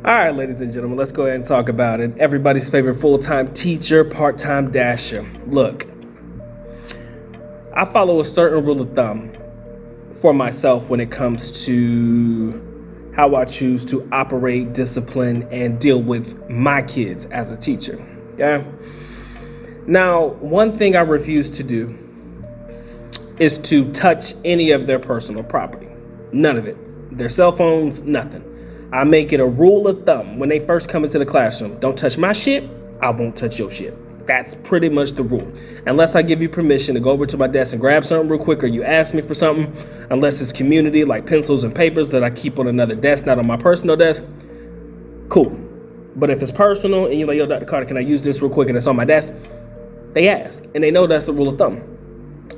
All right, ladies and gentlemen, let's go ahead and talk about it. Everybody's favorite full-time teacher, part-time dasher. Look, I follow a certain rule of thumb for myself when it comes to how I choose to operate, discipline, and deal with my kids as a teacher. Okay? Now, one thing I refuse to do is to touch any of their personal property. None of it. Their cell phones, nothing. I make it a rule of thumb when they first come into the classroom. Don't touch my shit, I won't touch your shit. That's pretty much the rule. Unless I give you permission to go over to my desk and grab something real quick, or you ask me for something, unless it's community like pencils and papers that I keep on another desk, not on my personal desk, cool. But if it's personal and you're like, yo, Dr. Carter, can I use this real quick and it's on my desk? They ask, and they know that's the rule of thumb.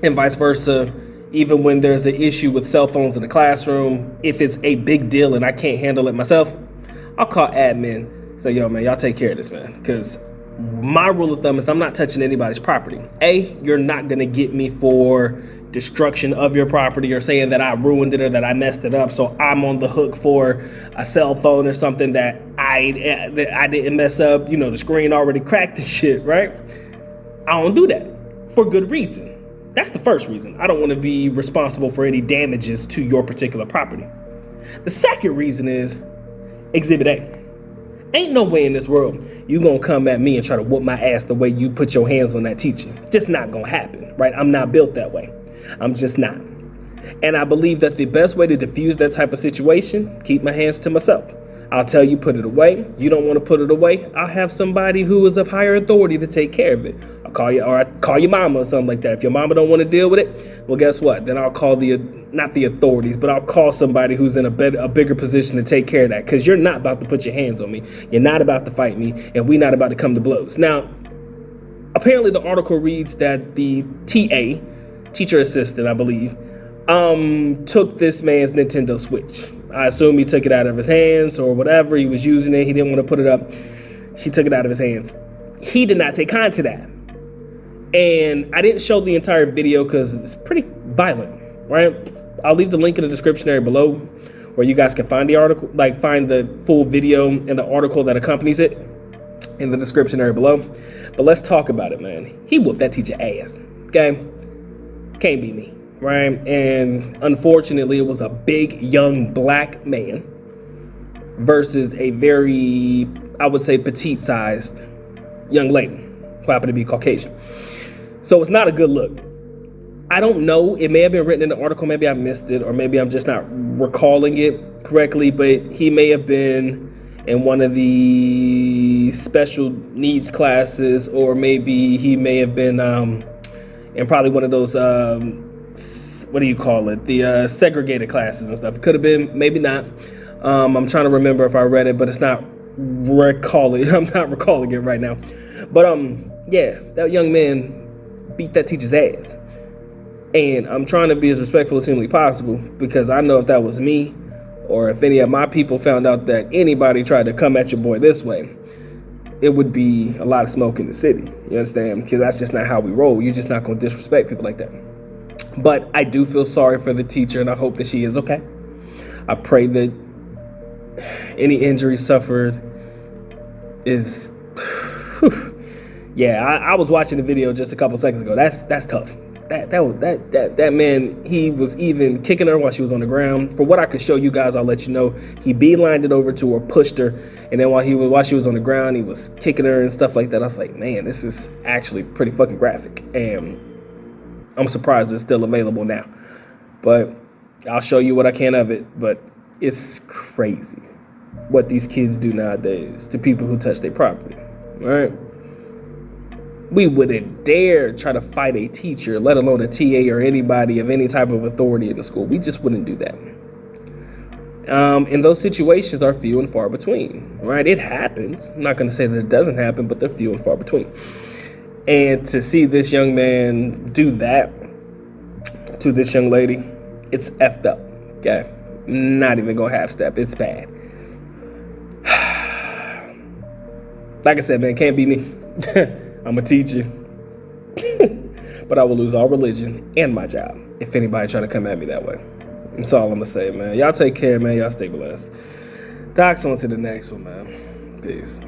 And vice versa. Even when there's an issue with cell phones in the classroom, if it's a big deal and I can't handle it myself, I'll call admin, say, yo, man, y'all take care of this, man. Because my rule of thumb is I'm not touching anybody's property. You're not going to get me for destruction of your property or saying that I ruined it or that I messed it up, so I'm on the hook for a cell phone or something that I didn't mess up. You know, the screen already cracked and shit, right? I don't do that for good reason. That's the first reason. I don't want to be responsible for any damages to your particular property. The second reason is Exhibit A. Ain't no way in this world you gonna come at me and try to whoop my ass the way you put your hands on that teacher. Just not gonna happen, right? I'm not built that way. I'm just not. And I believe that the best way to diffuse that type of situation, keep my hands to myself. I'll tell you, put it away. You don't want to put it away, I'll have somebody who is of higher authority to take care of it. I'll call you, or I call your mama or something like that. If your mama don't want to deal with it, well, guess what? Then I'll call not the authorities, but I'll call somebody who's in a bigger position to take care of that. Because you're not about to put your hands on me. You're not about to fight me, and we're not about to come to blows. Now, apparently the article reads that the TA, teacher assistant, I believe, took this man's Nintendo Switch. I assume he took it out of his hands or whatever. He was using it. He didn't want to put it up. She took it out of his hands. He did not take kind to that. And I didn't show the entire video because it's pretty violent, right? I'll leave the link in the description area below where you guys can find the article, like find the full video and the article that accompanies it in the description area below. But let's talk about it, man. He whooped that teacher ass, okay? Can't be me. Right? And unfortunately, it was a big, young black man versus a very, I would say, petite-sized young lady who happened to be Caucasian. So it's not a good look. I don't know. It may have been written in the article. Maybe I missed it, or maybe I'm just not recalling it correctly. But he may have been in one of the special needs classes, or maybe he may have been in probably one of those what do you call it? The segregated classes and stuff. It could have been, maybe not. I'm trying to remember if I read it, but it's not recalling. I'm not recalling it right now. But yeah, that young man beat that teacher's ass. And I'm trying to be as respectful as humanly possible, because I know if that was me, or if any of my people found out that anybody tried to come at your boy this way, it would be a lot of smoke in the city. You understand? Because that's just not how we roll. You're just not going to disrespect people like that. But I do feel sorry for the teacher, and I hope that she is okay. I pray that any injury suffered is... Yeah, I was watching the video just a couple seconds ago. That's tough. That man, he was even kicking her while she was on the ground. For what I could show you guys, I'll let you know. He beelined it over to her, pushed her, and then while she was on the ground, he was kicking her and stuff like that. I was like, man, this is actually pretty fucking graphic. And I'm surprised it's still available now. But I'll show you what I can of it. But it's crazy what these kids do nowadays to people who touch their property. All right? We wouldn't dare try to fight a teacher, let alone a TA or anybody of any type of authority in the school. We just wouldn't do that. And those situations are few and far between, right? It happens. I'm not going to say that it doesn't happen, but they're few and far between. And to see this young man do that to this young lady, it's effed up, okay? Not even going to half step. It's bad. Like I said, man, can't be me. I'm a teacher. But I will lose all religion and my job if anybody trying to come at me that way. That's all I'm going to say, man. Y'all take care, man. Y'all stay blessed. Docs on to the next one, man. Peace.